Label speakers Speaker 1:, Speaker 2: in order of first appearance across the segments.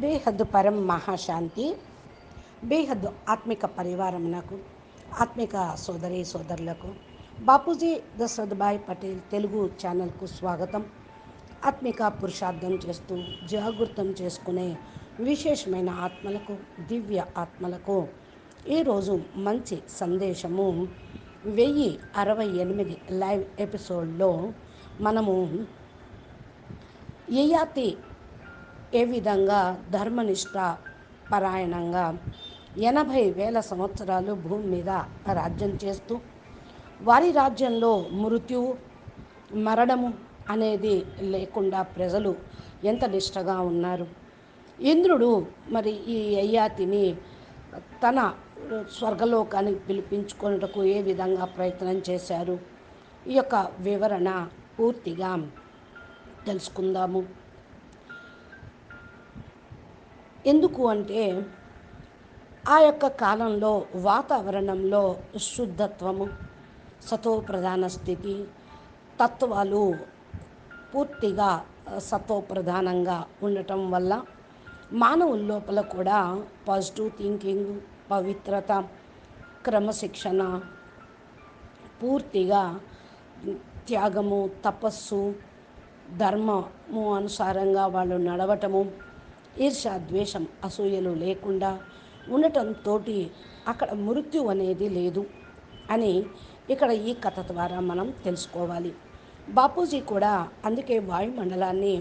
Speaker 1: బేహద్దు పరం మహాశాంతి. బేహద్దు ఆత్మిక పరివారమునకు, ఆత్మిక సోదరి సోదరులకు బాపూజీ దశరథభాయ్ పటేల్ తెలుగు ఛానల్కు స్వాగతం. ఆత్మిక పురుషార్థం చేస్తూ జాగృతం చేసుకునే విశేషమైన ఆత్మలకు, దివ్య ఆత్మలకు ఈరోజు మంచి సందేశము 1068 లైవ్ ఎపిసోడ్లో మనము యయాతి ఏ విధంగా ధర్మనిష్ట పరాయణంగా 80,000 సంవత్సరాలు భూమి మీద రాజ్యం చేస్తూ వారి రాజ్యంలో మృత్యువు మరణము అనేది లేకుండా ప్రజలు ఎంత నిష్టగా ఉన్నారు. ఇంద్రుడు మరి ఈ యయాతిని తన స్వర్గలోకానికి పిలిపించుకొనుటకు ఏ విధంగా ప్రయత్నం చేశారు, ఈ యొక్క వివరణ పూర్తిగా తెలుసుకుందాము. ఎందుకు అంటే ఆ యొక్క కాలంలో వాతావరణంలో శుద్ధత్వము, సతో ప్రధాన స్థితి, తత్వాలు పూర్తిగా సతో ప్రధానంగా ఉండటం వల్ల మానవుల లోపల కూడా పాజిటివ్ థింకింగ్, పవిత్రత, క్రమశిక్షణ, పూర్తిగా త్యాగము, తపస్సు, ధర్మము అనుసారంగా వాళ్ళు నడవటము, ఈర్ష్య, ద్వేషం, అసూయలు లేకుండా ఉండటంతో అక్కడ మృత్యు అనేది లేదు అని ఇక్కడ ఈ కథ ద్వారా మనం తెలుసుకోవాలి. బాపూజీ కూడా అందుకే వాయుమండలాన్ని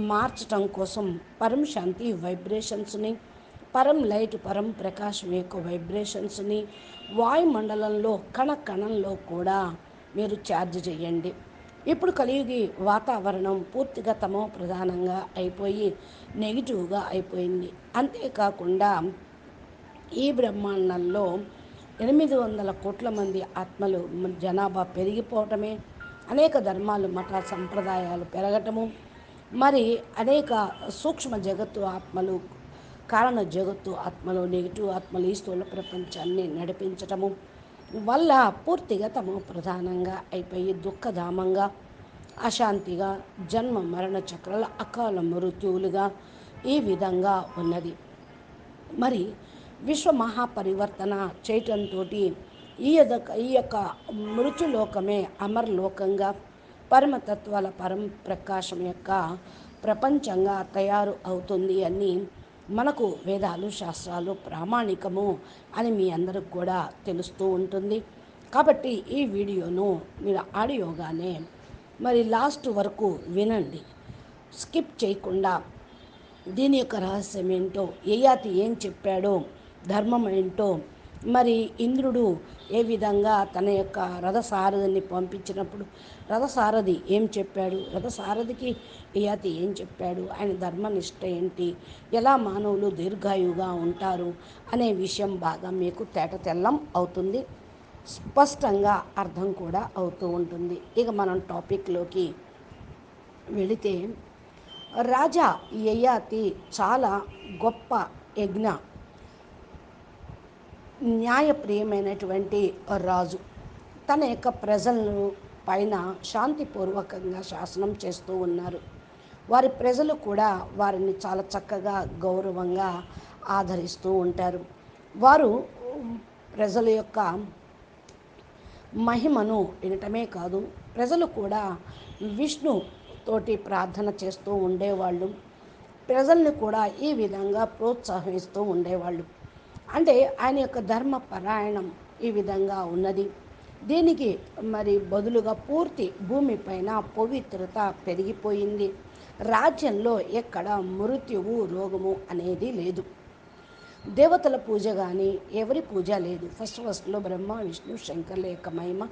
Speaker 1: మార్చటం కోసం పరం శాంతి వైబ్రేషన్స్ని, పరం లైట్, పరం ప్రకాశం యొక్క వైబ్రేషన్స్ని వాయుమండలంలో కణ కణంలో కూడా మీరు ఛార్జ్ చేయండి. ఇప్పుడు కలియుగి వాతావరణం పూర్తిగా తమో ప్రధానంగా అయిపోయి నెగిటివ్గా అయిపోయింది. అంతేకాకుండా ఈ బ్రహ్మాండంలో 800 కోట్ల మంది ఆత్మలు జనాభా పెరిగిపోవటమే, అనేక ధర్మాలు, మత సంప్రదాయాలు పెరగటము, మరి అనేక సూక్ష్మ జగత్తు ఆత్మలు, కారణ జగత్తు ఆత్మలు, నెగిటివ్ ఆత్మలు ఈ స్థూల ప్రపంచాన్ని నడిపించటము వల్ల పూర్తిగా తమో ప్రధానంగా అయిపోయి దుఃఖధామంగా, అశాంతిగా, జన్మ మరణ చక్రాల అకాల మృత్యువులుగా ఈ విధంగా ఉన్నది. మరి విశ్వ మహాపరివర్తన చేయటంతో ఈ యొక్క మృత్యులోకమే అమరలోకంగా, పరమతత్వాల పరం ప్రకాశం యొక్క ప్రపంచంగా తయారు అవుతుంది అని మనకు వేదాలు, శాస్త్రాలు ప్రామాణికము అని మీ అందరికి కూడా తెలుస్తూ ఉంటుంది. కాబట్టి ఈ వీడియోను మీరు ఆడియోగానే మరి లాస్ట్ వరకు వినండి, స్కిప్ చేయకుండా. దీని యొక్క రహస్యం ఏంటో, యయాతి ఏం చెప్పాడో, ధర్మం ఏంటో, మరి ఇంద్రుడు ఏ విధంగా తన యొక్క రథసారథిని పంపించినప్పుడు రథసారథి ఏం చెప్పాడు, రథసారథికి యయాతి ఏం చెప్పాడు, ఆయన ధర్మనిష్ట ఏంటి, ఎలా మానవులు దీర్ఘాయువుగా ఉంటారు అనే విషయం బాగా మీకు తేటతెల్లం అవుతుంది, స్పష్టంగా అర్థం కూడా అవుతూ ఉంటుంది. ఇక మనం టాపిక్లోకి వెళితే, రాజా యయాతి చాలా గొప్ప యజ్ఞ న్యాయప్రియమైనటువంటి రాజు. తన యొక్క ప్రజలను పైన శాంతిపూర్వకంగా శాసనం చేస్తూ ఉన్నారు. వారి ప్రజలు కూడా వారిని చాలా చక్కగా గౌరవంగా ఆదరిస్తూ ఉంటారు. వారు ప్రజల యొక్క మహిమను వినటమే కాదు, ప్రజలు కూడా విష్ణు తోటి ప్రార్థన చేస్తూ ఉండేవాళ్ళు, ప్రజల్ని కూడా ఈ విధంగా ప్రోత్సహిస్తూ ఉండేవాళ్ళు. అంటే ఆయన యొక్క ధర్మ పరాయణం ఈ విధంగా ఉన్నది. దీనికి మరి బదులుగా పూర్తి భూమిపైన పవిత్రత పెరిగిపోయింది. రాజ్యంలో ఎక్కడ మృత్యువు, రోగము అనేది లేదు. దేవతల పూజ కానీ ఎవరి పూజ లేదు. ఫస్ట్లో బ్రహ్మ, విష్ణు, శంకర్ల యొక్క మహిమ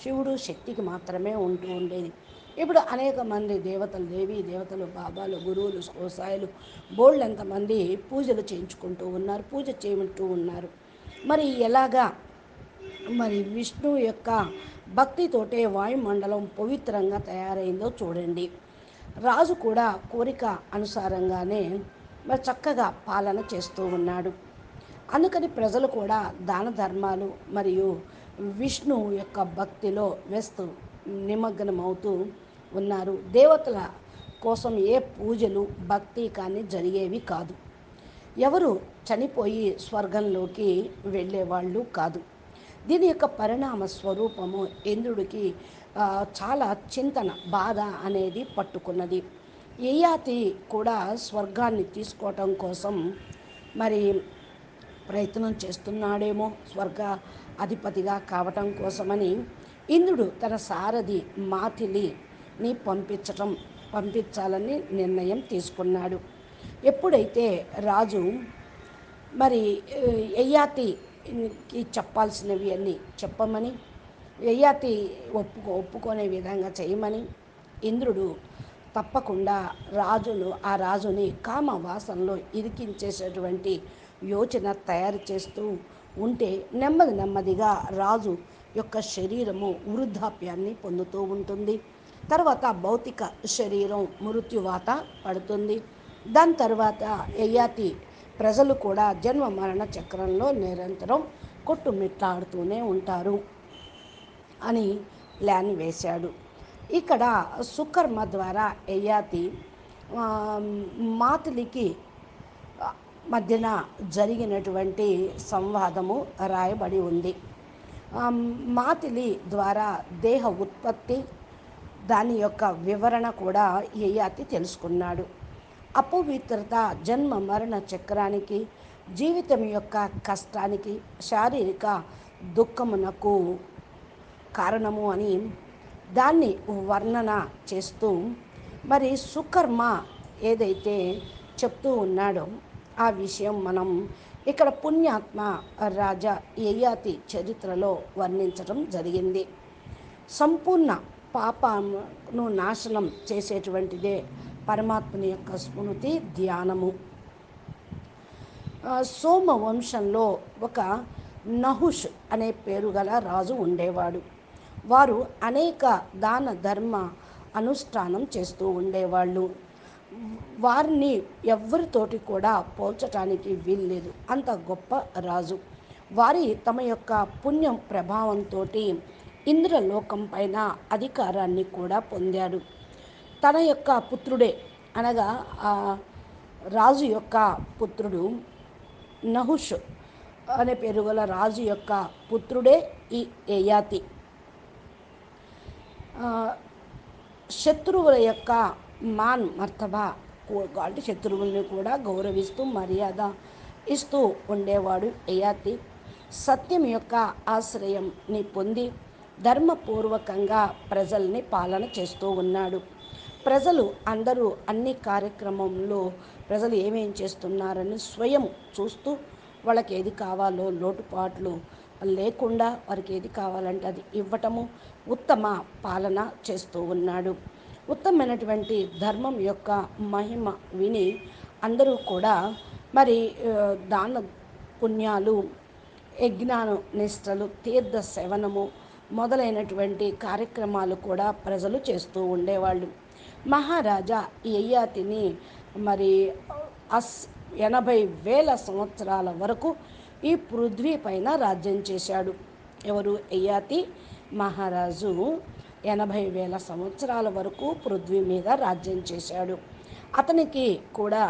Speaker 1: శివుడు, శక్తికి మాత్రమే ఉంటూ ఉండేది. ఇప్పుడు అనేక మంది దేవతలు, దేవీ దేవతలు, బాబాలు, గురువులు, గోసాయిలు బోల్డ్ ఎంతమంది పూజలు చేయించుకుంటూ ఉన్నారు, పూజ చేయింటూ ఉన్నారు. మరి ఎలాగా మరి విష్ణు యొక్క భక్తితోటే వాయుమండలం పవిత్రంగా తయారైందో చూడండి. రాజు కూడా కోరిక అనుసారంగానే మరి చక్కగా పాలన చేస్తూ ఉన్నాడు. అందుకని ప్రజలు కూడా దాన ధర్మాలు మరియు విష్ణు యొక్క భక్తిలో వేస్తూ నిమగ్నమవుతూ ఉన్నారు. దేవతల కోసం ఏ పూజలు భక్తి కానీ జరిగేవి కాదు. ఎవరు చనిపోయి స్వర్గంలోకి వెళ్ళేవాళ్ళు కాదు. దీని యొక్క పరిణామ స్వరూపము ఇంద్రుడికి చాలా చింతన బాధ అనేది పట్టుకున్నది. యయాతి కూడా స్వర్గాన్ని తీసుకోవటం కోసం మరి ప్రయత్నం చేస్తున్నాడేమో, స్వర్గ అధిపతిగా కావటం కోసమని ఇంద్రుడు తన సారథి మాతిలిని పంపించాలని నిర్ణయం తీసుకున్నాడు. ఎప్పుడైతే రాజు మరి యయాతికి చెప్పాల్సినవి అన్నీ చెప్పమని, యయాతి ఒప్పుకునే విధంగా చేయమని ఇంద్రుడు తప్పకుండా ఆ రాజుని కామవాసంలో ఇరికించేసేటువంటి యోచన తయారు చేస్తూ ఉంటే నెమ్మదిగా రాజు యొక్క శరీరము వృద్ధాప్యాన్ని పొందుతూ ఉంటుంది. తర్వాత భౌతిక శరీరం మృత్యువాత పడుతుంది. దాని తర్వాత యయాతి ప్రజలు కూడా జన్మ మరణ చక్రంలో నిరంతరం కొట్టుమిట్టాడుతూనే ఉంటారు అని ప్లాన్ వేశాడు. ఇక్కడ సుకర్మ ద్వారా యయాతి మాతులికి మధ్యన జరిగినటువంటి సంవాదము రాయబడి ఉంది. మాతిలి ద్వారా దేహ ఉత్పత్తి దాని యొక్క వివరణ కూడా యయాతి తెలుసుకున్నాడు. అపవిత్రత జన్మ మరణ చక్రానికి, జీవితం యొక్క కష్టానికి, శారీరక దుఃఖమునకు కారణము అని దాన్ని వర్ణన చేస్తూ మరి సుకర్మ ఏదైతే చెప్తూ ఉన్నాడో ఆ విషయం మనం ఇక్కడ పుణ్యాత్మ రాజా యయాతి చరిత్రలో వర్ణించడం జరిగింది. సంపూర్ణ పాపను నాశనం చేసేటువంటిదే పరమాత్మని యొక్క స్మృతి ధ్యానము. సోమ వంశంలో ఒక నహుష్ అనే పేరు గల రాజు ఉండేవాడు. వారు అనేక దాన ధర్మ అనుష్ఠానం చేస్తూ ఉండేవాళ్ళు. వారిని ఎవరితోటి కూడా పోల్చటానికి వీల్లేదు, అంత గొప్ప రాజు. వారి తమ యొక్క పుణ్యం ప్రభావంతో ఇంద్రలోకం పైన అధికారాన్ని కూడా పొందాడు. తన యొక్క పుత్రుడే అనగా ఆ రాజు యొక్క పుత్రుడు నహుష్ అనే పేరు గల రాజు యొక్క పుత్రుడే ఈ యయాతి. శత్రువుల యొక్క మర్తబా అంటే శత్రువుల్ని కూడా గౌరవిస్తూ మర్యాద ఇస్తూ ఉండేవాడు యయాతి. సత్యం యొక్క ఆశ్రయంని పొంది ధర్మపూర్వకంగా ప్రజల్ని పాలన చేస్తూ ఉన్నాడు. ప్రజలు అందరూ అన్ని కార్యక్రమంలో ప్రజలు ఏమేం చేస్తున్నారని స్వయం చూస్తూ వాళ్ళకి ఏది కావాలో లోటుపాట్లు లేకుండా వారికి ఏది కావాలంటే అది ఇవ్వటము, ఉత్తమ పాలన చేస్తూ ఉన్నాడు. ఉత్తమమైనటువంటి ధర్మం యొక్క మహిమ విని అందరూ కూడా మరి దాన పుణ్యాలు, యజ్ఞాను నిష్టలు, తీర్థ సేవనము మొదలైనటువంటి కార్యక్రమాలు కూడా ప్రజలు చేస్తూ ఉండేవాళ్ళు. మహారాజా యయాతిని మరి 80,000 సంవత్సరాల వరకు ఈ పృథ్వీ పైన రాజ్యం చేశాడు. ఎవరు? యయాతి మహారాజు 80,000 సంవత్సరాల వరకు పృథ్వీ మీద రాజ్యం చేశాడు. అతనికి కూడా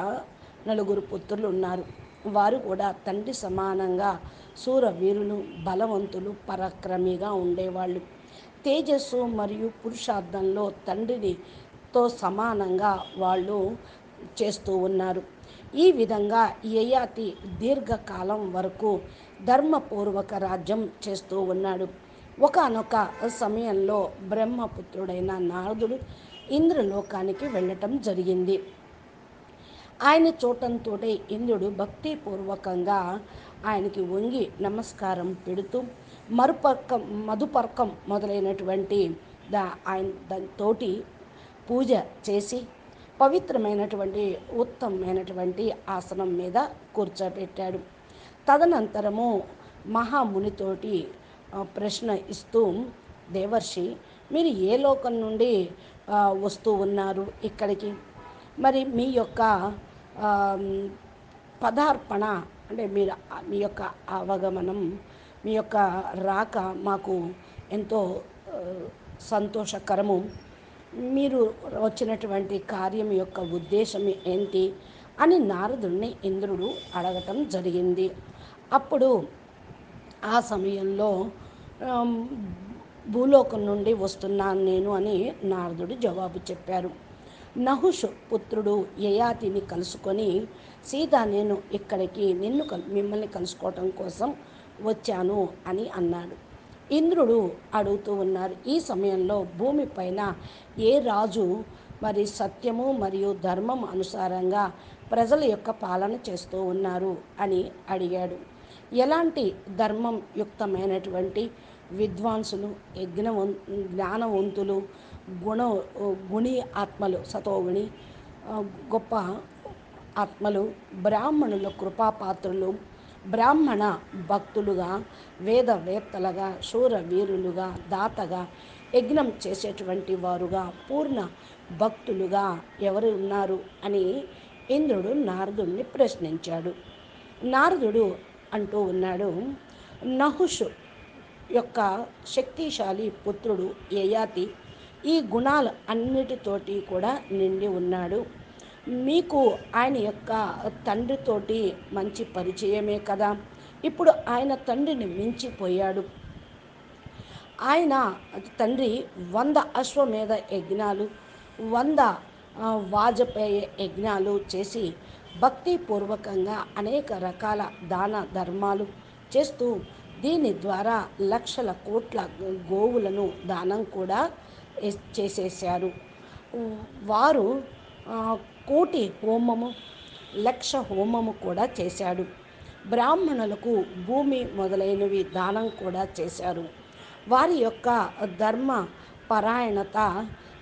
Speaker 1: 4 పుత్రులు ఉన్నారు. వారు కూడా తండ్రి సమానంగా శూరవీరులు, బలవంతులు, పరాక్రమిగా ఉండేవాళ్ళు. తేజస్సు మరియు పురుషార్థంలో తండ్రితో సమానంగా వాళ్ళు చేస్తూ ఉన్నారు. ఈ విధంగా యయాతి దీర్ఘకాలం వరకు ధర్మపూర్వక రాజ్యం చేస్తూ ఉన్నాడు. ఒకానొక సమయంలో బ్రహ్మపుత్రుడైన నారదుడు ఇంద్రలోకానికి వెళ్ళటం జరిగింది. ఆయన చూడటంతో ఇంద్రుడు భక్తిపూర్వకంగా ఆయనకి వంగి నమస్కారం పెడుతూ మధుపర్కం మొదలైనటువంటి ఆయన దానితోటి పూజ చేసి పవిత్రమైనటువంటి ఉత్తమమైనటువంటి ఆసనం మీద కూర్చోబెట్టాడు. తదనంతరము మహామునితోటి ప్రశ్న ఇస్తూ, దేవర్షి, మీరు ఏ లోకం నుండి వస్తూ ఉన్నారు ఇక్కడికి? మరి మీ యొక్క పదార్పణ అంటే మీ యొక్క అవగమనం, మీ యొక్క రాక మాకు ఎంతో సంతోషకరము. మీరు వచ్చినటువంటి కార్యం యొక్క ఉద్దేశం ఏంటి అని నారదుడిని ఇంద్రుడు అడగటం జరిగింది. అప్పుడు ఆ సమయంలో ఆమ్, భూలోకం నుండి వస్తున్నాను నేను అని నారదుడు జవాబు చెప్పారు. నహుషు పుత్రుడు యయాతిని కలుసుకొని, సీత నేను ఇక్కడికి మిమ్మల్ని కలుసుకోవటం కోసం వచ్చాను అని అన్నాడు. ఇంద్రుడు అడుగుతూ ఉన్నారు, ఈ సమయంలో భూమిపైన ఏ రాజు మరి సత్యము మరియు ధర్మం అనుసారంగా ప్రజల యొక్క పాలన చేస్తూ ఉన్నారు అని అడిగాడు. ఎలాంటి ధర్మం యుక్తమైనటువంటి విద్వాంసులు, జ్ఞానవంతులు, గుణ గుణి ఆత్మలు, సతోగుణి గొప్ప ఆత్మలు, బ్రాహ్మణుల కృపాపాత్రులు, బ్రాహ్మణ భక్తులుగా, వేదవేత్తలుగా, శూరవీరులుగా, దాతగా, యజ్ఞం చేసేటువంటి వారుగా, పూర్ణ భక్తులుగా ఎవరు ఉన్నారు అని ఇంద్రుడు నారదుడిని ప్రశ్నించాడు. నారదుడు అంటూ ఉన్నాడు, నహుషు యొక్క శక్తిశాలి పుత్రుడు యయాతి ఈ గుణాలు అన్నిటితోటి కూడా నిండి ఉన్నాడు. మీకు ఆయన యొక్క తండ్రితోటి మంచి పరిచయమే కదా. ఇప్పుడు ఆయన తండ్రిని మించిపోయాడు. ఆయన తండ్రి 100 అశ్వమేధ యజ్ఞాలు, 100 వాజపేయ యజ్ఞాలు చేసి భక్తిపూర్వకంగా అనేక రకాల దాన ధర్మాలు చేస్తూ దీని ద్వారా లక్షల కోట్ల గోవులను దానం కూడా చేసేసారు. వారు కోటి హోమము, లక్ష హోమము కూడా చేశాడు. బ్రాహ్మణులకు భూమి మొదలైనవి దానం కూడా చేశారు. వారి యొక్క ధర్మ పరాయణత,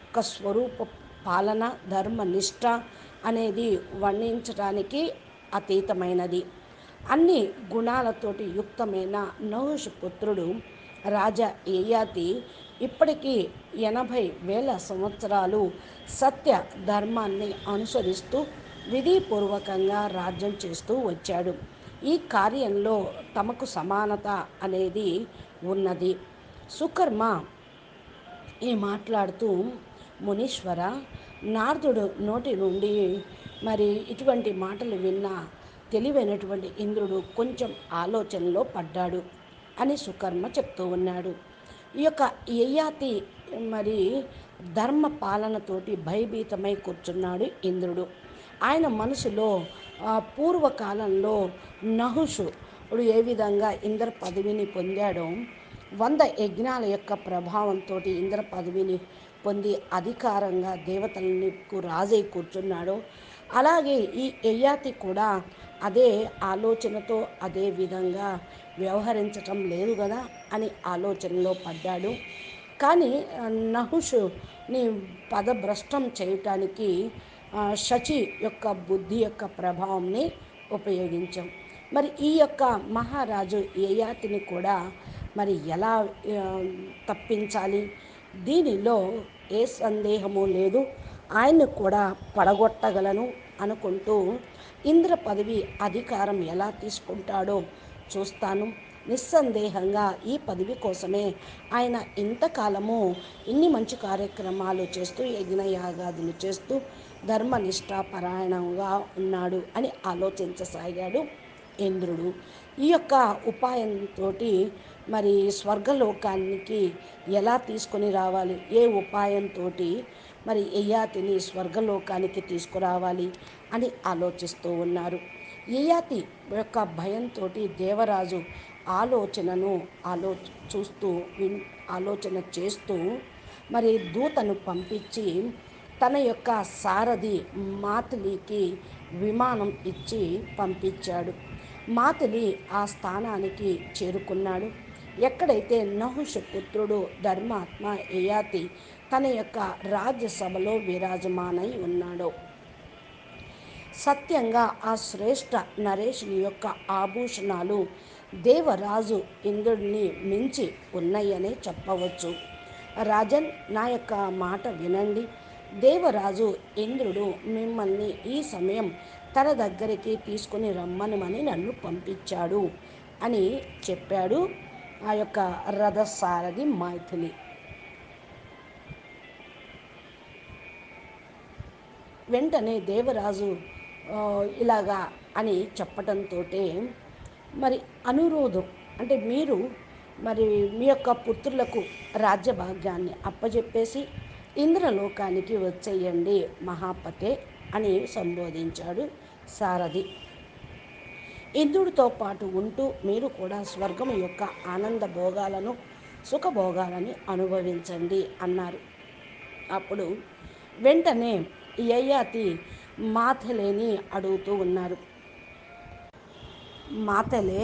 Speaker 1: ఒక స్వరూప పాలన, ధర్మనిష్ట అనేది వర్ణించడానికి అతీతమైనది. అన్ని గుణాలతోటి యుక్తమైన నహుష్ పుత్రుడు రాజా యయాతి ఇప్పటికీ 80,000 సంవత్సరాలు సత్య ధర్మాన్ని అనుసరిస్తూ విధిపూర్వకంగా రాజ్యం చేస్తూ వచ్చాడు. ఈ కార్యంలో తమకు సమానత అనేది ఉన్నది. సుకర్మ ఈ మాట్లాడుతూ, మునీశ్వర, నారదుడు నోటి నుండి మరి ఇటువంటి మాటలు విన్న తెలివైనటువంటి ఇంద్రుడు కొంచెం ఆలోచనలో పడ్డాడు అని సుకర్మ చెప్తూ ఉన్నాడు. ఈ యొక్క యయాతి మరి ధర్మ పాలనతోటి భయభీతమై కూర్చున్నాడు ఇంద్రుడు. ఆయన మనసులో పూర్వకాలంలో నహుషుడు ఏ విధంగా ఇంద్ర పదవిని పొందాడో, 100 యజ్ఞాల యొక్క ప్రభావంతో ఇంద్ర పదవిని పొంది అధికారంగా దేవతలకు రాజై కూర్చున్నాడో, అలాగే ఈ యయాతి కూడా అదే ఆలోచనతో అదే విధంగా వ్యవహరించటం లేదు కదా అని ఆలోచనలో పడ్డాడు. కానీ నహుషుని పదభ్రష్టం చేయటానికి శచి యొక్క బుద్ధి యొక్క ప్రభావంని ఉపయోగించాం. మరి ఈ యొక్క మహారాజు యయాతిని కూడా మరి ఎలా తప్పించాలి, దీనిలో ఏ సందేహము లేదు, ఆయన్ని కూడా పడగొట్టగలను అనుకుంటూ ఇంద్ర పదవి అధికారం ఎలా తీసుకుంటాడో చూస్తాను. నిస్సందేహంగా ఈ పదవి కోసమే ఆయన ఇంతకాలము ఇన్ని మంచి కార్యక్రమాలు చేస్తూ యజ్ఞయాగాదులు చేస్తూ ధర్మనిష్టాపరాయణంగా ఉన్నాడు అని ఆలోచించసాగాడు ఇంద్రుడు. ఈ యొక్క ఉపాయంతో మరి స్వర్గలోకానికి ఎలా తీసుకొని రావాలి, ఏ ఉపాయంతో మరి యయాతిని స్వర్గలోకానికి తీసుకురావాలి అని ఆలోచిస్తూ ఉన్నారు. యయాతి యొక్క భయంతో దేవరాజు ఆలోచనను చూస్తూ ఆలోచన చేస్తూ మరి దూతను పంపించి తన యొక్క సారథి మాతులికి విమానం ఇచ్చి పంపించాడు. మాతులి ఆ స్థానానికి చేరుకున్నాడు. ఎక్కడైతే నహుష పుత్రుడు ధర్మాత్మ యయాతి తన యొక్క రాజ్యసభలో విరాజమానై ఉన్నాడో, సత్యంగా ఆ శ్రేష్ఠ నరేషుని యొక్క ఆభూషణాలు దేవరాజు ఇంద్రుడిని మించి ఉన్నాయనే చెప్పవచ్చు. రాజన్, నా యొక్క మాట వినండి. దేవరాజు ఇంద్రుడు మిమ్మల్ని ఈ సమయం తన దగ్గరికి తీసుకుని రమ్మనమని నన్ను పంపించాడు అని చెప్పాడు ఆ యొక్క రథసారథి మైథిలి. వెంటనే దేవరాజు ఇలాగా అని చెప్పటంతో మరి అనురోధం అంటే మీరు మరి మీ యొక్క పుత్రులకు రాజ్యభాగ్యాన్ని అప్పజెప్పేసి ఇంద్రలోకానికి వచ్చేయండి మహాపతే అని సంబోధించాడు సారథి. ఇంద్రుడితో పాటు ఉంటూ మీరు కూడా స్వర్గం యొక్క ఆనంద భోగాలను సుఖభోగాలని అనుభవించండి అన్నారు. అప్పుడు వెంటనే యయాతి మాథలేని అడుగుతూ ఉన్నారు. మాతలే,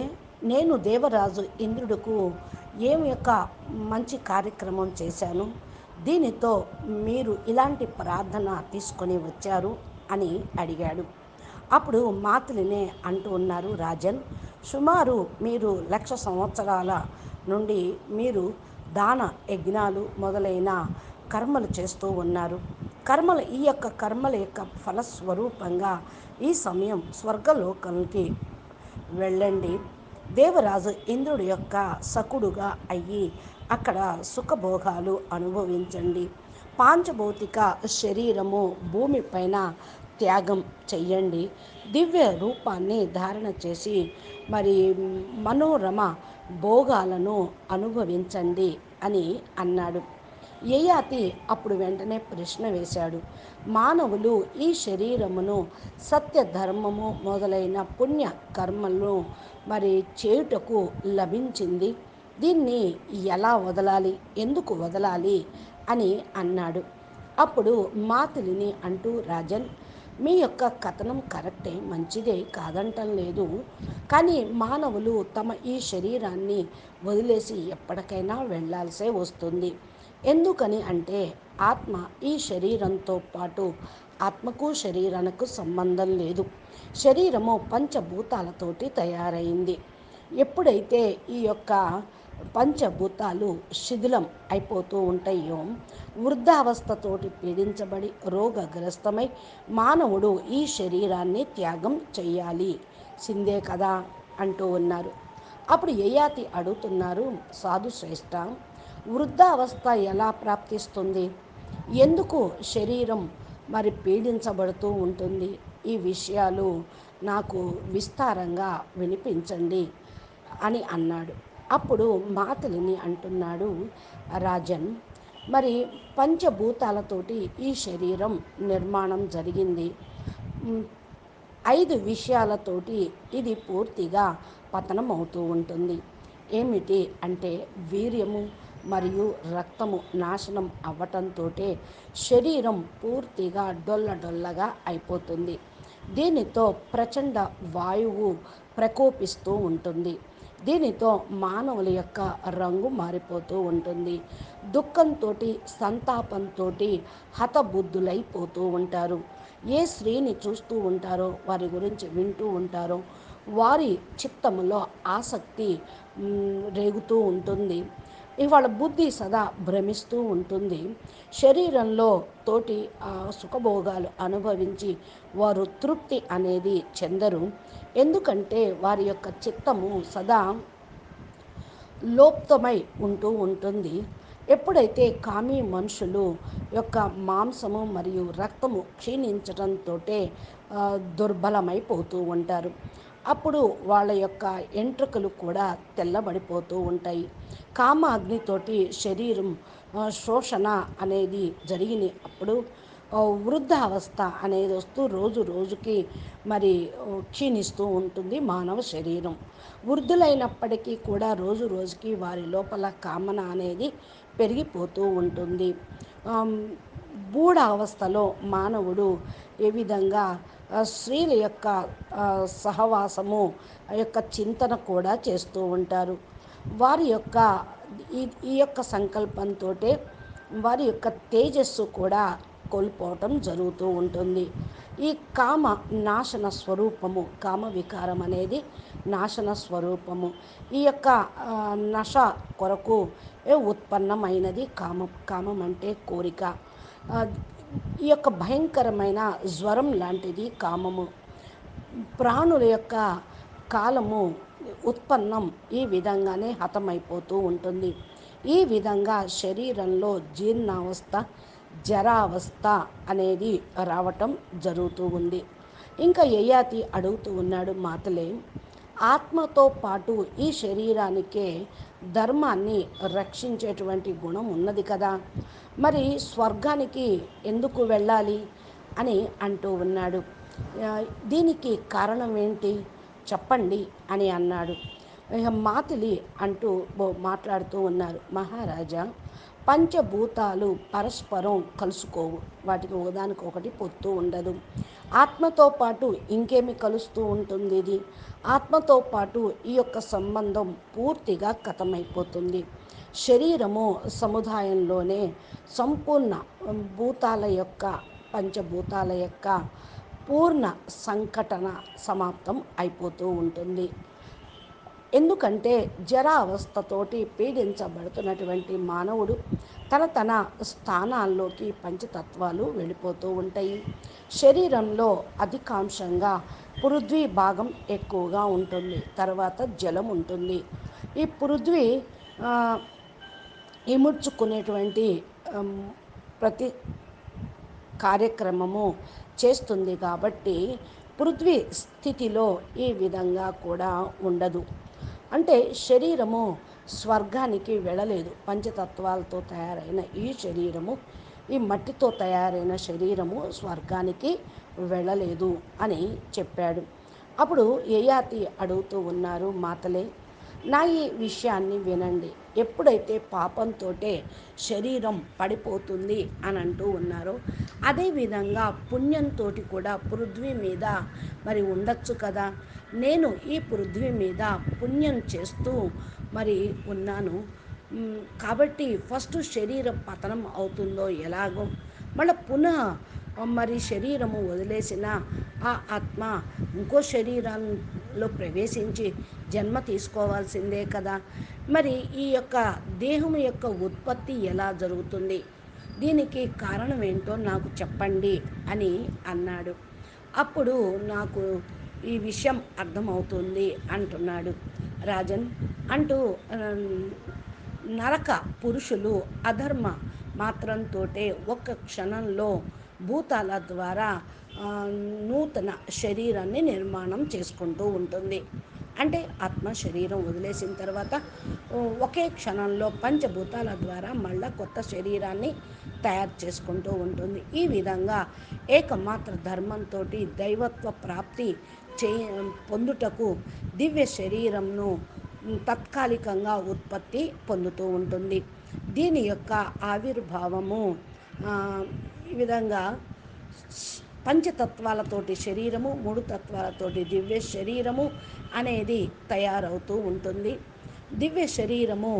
Speaker 1: నేను దేవరాజు ఇంద్రుడుకు ఏమి యొక్క మంచి కార్యక్రమం చేశాను, దీనితో మీరు ఇలాంటి ప్రార్థన తీసుకొని వచ్చారు అని అడిగాడు. అప్పుడు మాతలినే అంటూ ఉన్నారు, రాజన్, సుమారు మీరు 1,00,000 సంవత్సరాల నుండి మీరు దాన యజ్ఞాలు మొదలైన కర్మలు చేస్తూ ఉన్నారు. ఈ యొక్క కర్మల యొక్క ఫలస్వరూపంగా ఈ సమయం స్వర్గలోకానికి వెళ్ళండి. దేవరాజు ఇంద్రుడి యొక్క సకుడుగా అయ్యి అక్కడ సుఖభోగాలు అనుభవించండి. పాంచభౌతిక శరీరము భూమిపైన త్యాగం చెయ్యండి. దివ్య రూపాన్ని ధారణ చేసి మరి మనోరమ భోగాలను అనుభవించండి అని అన్నాడు. యయాతి అప్పుడు వెంటనే ప్రశ్న వేశాడు, మానవులు ఈ శరీరమును సత్యధర్మము మొదలైన పుణ్య కర్మలను మరి చేయుటకు లభించింది, దీన్ని ఎలా వదలాలి, ఎందుకు వదలాలి అని అన్నాడు. అప్పుడు మాతులిని అంటూ, రాజన్, మీ యొక్క కథనం కరెక్టే, మంచిదే, కాదంటం లేదు. కానీ మానవులు తమ ఈ శరీరాన్ని వదిలేసి ఎప్పటికైనా వెళ్ళాల్సే వస్తుంది. ఎందుకని అంటే ఆత్మ ఈ శరీరంతో పాటు ఆత్మకు శరీరానికి సంబంధం లేదు. శరీరము పంచభూతాలతోటి తయారైంది. ఎప్పుడైతే ఈ యొక్క పంచభూతాలు శిథిలం అయిపోతూ ఉంటాయో, వృద్ధావస్థతోటి పీడించబడి రోగగ్రస్తమై మానవుడు ఈ శరీరాన్ని త్యాగం చెయ్యాలి సిందే కదా అంటూ ఉన్నారు. అప్పుడు యయాతి అడుగుతున్నారు, సాధు శ్రేష్ఠ, వృద్ధావస్థ ఎలా ప్రాప్తిస్తుంది, ఎందుకు శరీరం మరి పీడించబడుతూ ఉంటుంది, ఈ విషయాలు నాకు విస్తారంగా వినిపించండి అని అన్నాడు. అప్పుడు మాతలిని అంటున్నాడు, రాజన్, మరి పంచభూతాలతోటి ఈ శరీరం నిర్మాణం జరిగింది. 5 విషయాలతోటి ఇది పూర్తిగా పతనం అవుతూ ఉంటుంది. ఏమిటి అంటే వీర్యము మరియు రక్తము నాశనం అవ్వటంతో శరీరం పూర్తిగా డొల్లగా అయిపోతుంది. దీనితో ప్రచండ వాయువు ప్రకోపిస్తూ ఉంటుంది. దీనితో మానవుల యొక్క రంగు మారిపోతూ ఉంటుంది. దుఃఖంతో సంతాపంతో హతబుద్ధులైపోతూ ఉంటారు. ఏ స్త్రీని చూస్తూ ఉంటారో, వారి గురించి వింటూ ఉంటారో, వారి చిత్తములో ఆసక్తి రేగుతూ ఉంటుంది. ఇవాళ బుద్ధి సదా భ్రమిస్తూ ఉంటుంది. శరీరంలో తోటి సుఖభోగాలు అనుభవించి వారు తృప్తి అనేది చెందరు. ఎందుకంటే వారి యొక్క చిత్తము సదా లోప్తమై ఉంటూ ఉంటుంది. ఎప్పుడైతే కామి మనుషులు యొక్క మాంసము మరియు రక్తము క్షీణించడంతో దుర్బలమైపోతూ ఉంటారు. అప్పుడు వాళ్ళ యొక్క ఎంట్రుకలు కూడా తెల్లబడిపోతూ ఉంటాయి. కామాగ్నితోటి శరీరం శోషణ అనేది జరిగినప్పుడు వృద్ధావస్థ అనేది వస్తూ రోజు రోజుకి మరి క్షీణిస్తూ ఉంటుంది మానవ శరీరం. వృద్ధులైనప్పటికీ కూడా రోజు రోజుకి వారి లోపల కామన అనేది పెరిగిపోతూ ఉంటుంది. బూఢ అవస్థలో మానవుడు ఏ విధంగా స్త్రీల యొక్క సహవాసము యొక్క చింతన కూడా చేస్తూ ఉంటారు. వారి యొక్క ఈ యొక్క సంకల్పంతో వారి యొక్క తేజస్సు కూడా కోల్పోవటం జరుగుతూ ఉంటుంది. ఈ కామ నాశన స్వరూపము, కామ వికారం అనేది నాశన స్వరూపము. ఈ యొక్క నశ కొరకు ఉత్పన్నమైనది కామం. కామం అంటే కోరిక. ఈ యొక్క భయంకరమైన జ్వరం లాంటిది కామము. ప్రాణుల యొక్క కాలము ఉత్పన్నం ఈ విధంగానే హతమైపోతూ ఉంటుంది. ఈ విధంగా శరీరంలో జీర్ణావస్థ జరావస్థ అనేది రావటం జరుగుతూ ఉంది. ఇంకా యయాతి అడుగుతూ ఉన్నాడు మాతలే, ఆత్మతో పాటు ఈ శరీరానికే ధర్మాన్ని రక్షించేటువంటి గుణం ఉన్నది కదా, మరి స్వర్గానికి ఎందుకు వెళ్ళాలి అని అంటూ ఉన్నాడు. దీనికి కారణం ఏంటి చెప్పండి అని అన్నాడు. మాతిలి అంటూ మాట్లాడుతూ ఉన్నారు. మహారాజా, పంచభూతాలు పరస్పరం కలుసుకోవు, వాటికి ఒకదానికి ఒకటి పొత్తు ఉండదు. ఆత్మతో పాటు ఇంకేమి కలుస్తూ ఉంటుంది? ఇది ఆత్మతో పాటు ఈ యొక్క సంబంధం పూర్తిగా కథమైపోతుంది. శరీరము సముదాయంలోనే సంపూర్ణ భూతాల యొక్క పంచభూతాల యొక్క పూర్ణ సంకటన సమాప్తం అయిపోతూ ఉంటుంది. ఎందుకంటే జరా అవస్థతోటి పీడించబడుతున్నటువంటి మానవుడు తన స్థానాల్లోకి పంచతత్వాలు వెళ్ళిపోతూ ఉంటాయి. శరీరంలో అధికాంశంగా పృథ్వీ భాగం ఎక్కువగా ఉంటుంది, తర్వాత జలం ఉంటుంది. ఈ పృథ్వీ ఇముడ్చుకునేటువంటి ప్రతి కార్యక్రమము చేస్తుంది కాబట్టి పృథ్వీ స్థితిలో ఈ విధంగా కూడా ఉండదు. అంటే శరీరము స్వర్గానికి వెళ్ళలేదు. పంచతత్వాలతో తయారైన ఈ శరీరము, ఈ మట్టితో తయారైన శరీరము స్వర్గానికి వెళ్ళలేదు అని చెప్పాడు. అప్పుడు యయాతి అడుగుతూ ఉన్నారు, మాతలే, నా ఈ విషయాన్ని వినండి. ఎప్పుడైతే పాపంతో శరీరం పడిపోతుంది అని అంటూ ఉన్నారో, అదేవిధంగా పుణ్యంతో కూడా పృథ్వీ మీద మరి ఉండొచ్చు కదా. నేను ఈ పృథ్వీ మీద పుణ్యం చేస్తూ మరి ఉన్నాను కాబట్టి ఫస్ట్ శరీరం పతనం అవుతుందో ఎలాగో, మళ్ళీ పునః మరి శరీరము వదిలేసిన ఆ ఆత్మ ఇంకో శరీరంలో ప్రవేశించి జన్మ తీసుకోవాల్సిందే కదా. మరి ఈ యొక్క దేహం యొక్క ఉత్పత్తి ఎలా జరుగుతుంది, దీనికి కారణం ఏంటో నాకు చెప్పండి అని అన్నాడు. అప్పుడు నాకు ఈ విషయం అర్థమవుతుంది అంటున్నాడు రాజన్. అంటూ నరక పురుషులు అధర్మ మాత్రంతో ఒక్క క్షణంలో భూతాల ద్వారా నూతన శరీరాన్ని నిర్మాణం చేసుకుంటూ ఉంటుంది. అంటే ఆత్మ శరీరం వదిలేసిన తర్వాత ఒకే క్షణంలో పంచభూతాల ద్వారా మళ్ళా కొత్త శరీరాన్ని తయారు చేసుకుంటూ ఉంటుంది. ఈ విధంగా ఏకమాత్ర ధర్మంతో దైవత్వ ప్రాప్తి పొందుటకు దివ్య శరీరంను తాత్కాలికంగా ఉత్పత్తి పొందుతూ ఉంటుంది. దీని యొక్క ఆవిర్భావము ఈ విధంగా పంచతత్వాలతోటి శరీరము, మూడు తత్వాలతోటి దివ్య శరీరము అనేది తయారవుతూ ఉంటుంది. దివ్య శరీరము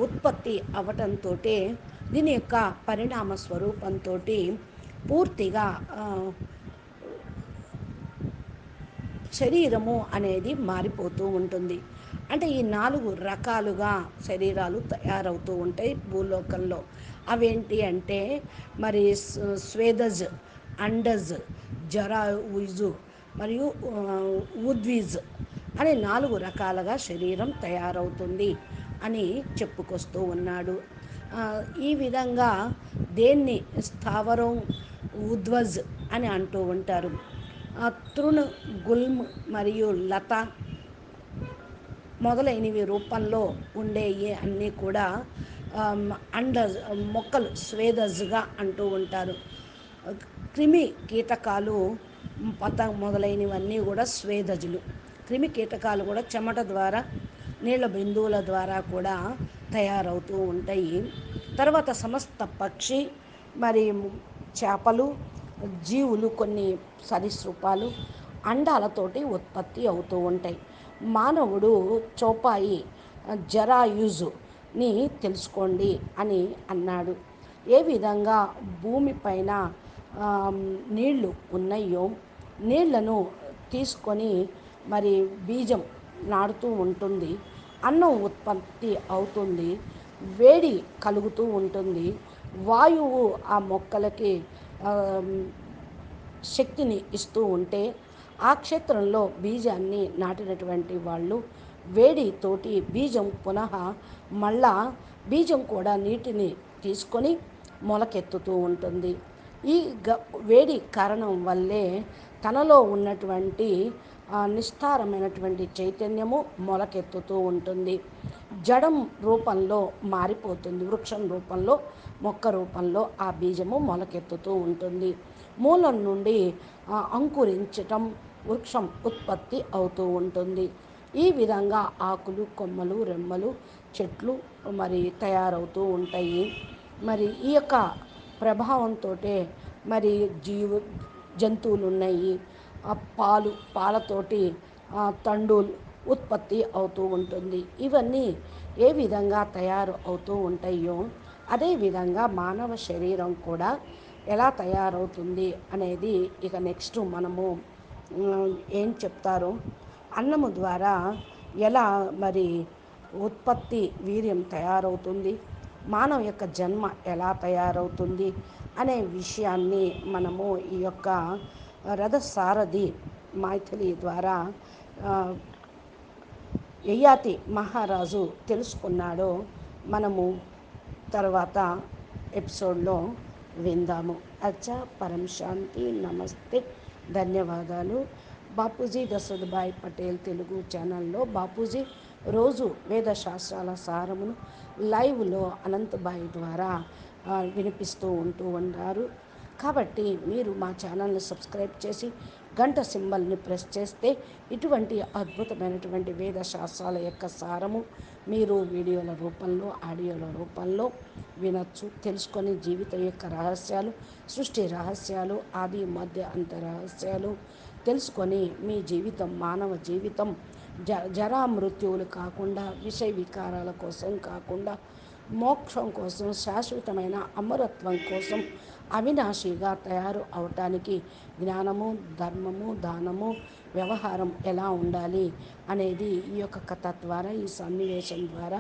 Speaker 1: ఉత్పత్తి అవటంతో దీని యొక్క పరిణామ స్వరూపంతో పూర్తిగా శరీరము అనేది మారిపోతూ ఉంటుంది. అంటే ఈ 4 రకాలుగా శరీరాలు తయారవుతూ ఉంటాయి భూలోకంలో. అవేంటి అంటే మరి స్వేదజ్, అండజ్, జరాయుజు మరియు ఉద్విజ్ అనే 4 రకాలుగా శరీరం తయారవుతుంది అని చెప్పుకొస్తూ ఉన్నాడు. ఈ విధంగా దేన్ని స్థావరం ఉద్వజ్ అని అంటూ ఉంటారు. తృణ్, గుల్మ్ మరియు లత మొదలైనవి రూపంలో ఉండేవి అన్నీ కూడా అండజ్ మొక్కలు స్వేదజ్గా అంటూ ఉంటారు. క్రిమి కీటకాలు మొదలైనవన్నీ కూడా స్వేదజులు. క్రిమి కీటకాలు కూడా చెమట ద్వారా, నీళ్ళ బిందువుల ద్వారా కూడా తయారవుతూ ఉంటాయి. తర్వాత సమస్త పక్షి మరి చేపలు, జీవులు, కొన్ని సరీసృపాలు అండాలతోటి ఉత్పత్తి అవుతూ ఉంటాయి. మానవుడు చౌపాయి జరాయుజుని తెలుసుకోండి అని అన్నాడు. ఏ విధంగా భూమిపైన నీళ్లు ఉన్నాయో, నీళ్లను తీసుకొని మరి బీజం నాడుతూ ఉంటుంది, అన్నం ఉత్పత్తి అవుతుంది, వేడి కలుగుతూ ఉంటుంది, వాయువు ఆ మొక్కలకి శక్తిని ఇస్తూ ఉంటే ఆ క్షేత్రంలో బీజాన్ని నాటినటువంటి వాళ్ళు వేడితోటి బీజం పునః మళ్ళా బీజం కూడా నీటిని తీసుకొని మొలకెత్తుతూ ఉంటుంది. ఈ గ వేడి కారణం వల్లే తనలో ఉన్నటువంటి నిస్తారమైనటువంటి చైతన్యము మొలకెత్తుతూ ఉంటుంది. జడం రూపంలో మారిపోతుంది. వృక్షం రూపంలో, మొక్క రూపంలో ఆ బీజము మొలకెత్తుతూ ఉంటుంది. మూలం నుండి అంకురించటం, వృక్షం ఉత్పత్తి అవుతూ ఉంటుంది. ఈ విధంగా ఆకులు, కొమ్మలు, రెమ్మలు, చెట్లు మరి తయారవుతూ ఉంటాయి. మరి ఈ యొక్క ప్రభావంతో మరి జంతువులు ఉన్నాయి. పాలతోటి తండూలు ఉత్పత్తి అవుతూ ఉంటుంది. ఇవన్నీ ఏ విధంగా తయారు అవుతూ ఉంటాయో అదేవిధంగా మానవ శరీరం కూడా ఎలా తయారవుతుంది అనేది ఇక నెక్స్ట్ మనము ఏం చెప్తారో, అన్నము ద్వారా ఎలా మరి ఉత్పత్తి వీర్యం తయారవుతుంది, మానవ యొక్క జన్మ ఎలా తయారవుతుంది అనే విషయాన్ని మనము ఈ యొక్క రథసారథి మైథిలి ద్వారా యయాతి మహారాజు తెలుసుకున్నాడో మనము తర్వాత ఎపిసోడ్లో విందాము. అచ్చా, పరం శాంతి, నమస్తే, ధన్యవాదాలు. బాపూజీ దశరథభాయ్ పటేల్ తెలుగు ఛానల్లో బాపూజీ రోజు వేదశాస్త్రాల సారమును లైవ్లో అనంతభాయ్ ద్వారా వినిపిస్తూ ఉంటారు. కాబట్టి మీరు మా ఛానల్ని సబ్స్క్రైబ్ చేసి గంట సింబల్ని ప్రెస్ చేస్తే ఇటువంటి అద్భుతమైనటువంటి వేద శాస్త్రాల యొక్క సారము మీరు వీడియోల రూపంలో, ఆడియోల రూపంలో వినొచ్చు. తెలుసుకొని జీవితం యొక్క రహస్యాలు, సృష్టి రహస్యాలు, ఆది మధ్య అంత రహస్యాలు తెలుసుకొని మీ జీవితం, మానవ జీవితం జరా మృత్యువులు కాకుండా, విషయ వికారాల కోసం కాకుండా, మోక్షం కోసం, శాశ్వతమైన అమరత్వం కోసం అవినాశిగా తయారు అవటానికి జ్ఞానము, ధర్మము, దానము, వ్యవహారం ఎలా ఉండాలి అనేది ఈ యొక్క కథ ద్వారా, ఈ సన్నివేశం ద్వారా,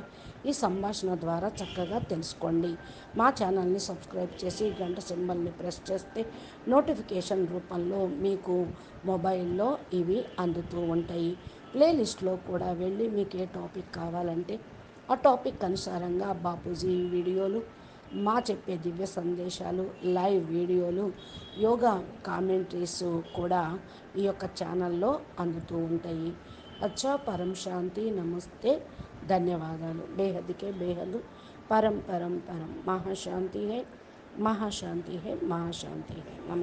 Speaker 1: ఈ సంభాషణ ద్వారా చక్కగా తెలుసుకోండి. మా ఛానల్ని సబ్స్క్రైబ్ చేసి గంట సింబల్ని ప్రెస్ చేస్తే నోటిఫికేషన్ రూపంలో మీకు మొబైల్లో ఇవి అందుతూ ఉంటాయి. ప్లేలిస్ట్లో కూడా వెళ్ళి మీకు ఏ టాపిక్ కావాలంటే ఆ టాపిక్ అనుసారంగా బాపూజీ వీడియోలు, మా చెప్పే దివ్య సందేశాలు, లైవ్ వీడియోలు, యోగా కామెంటరీస్ కూడా ఈ యొక్క ఛానల్లో అందుతూ ఉంటాయి. అచ్చా, పరం శాంతి, నమస్తే, ధన్యవాదాలు. బేహద్కే బేహద్, పరం పరం పరం, మహాశాంతి హై, మహాశాంతి హై, మహాశాంతి హై. నమస్తే.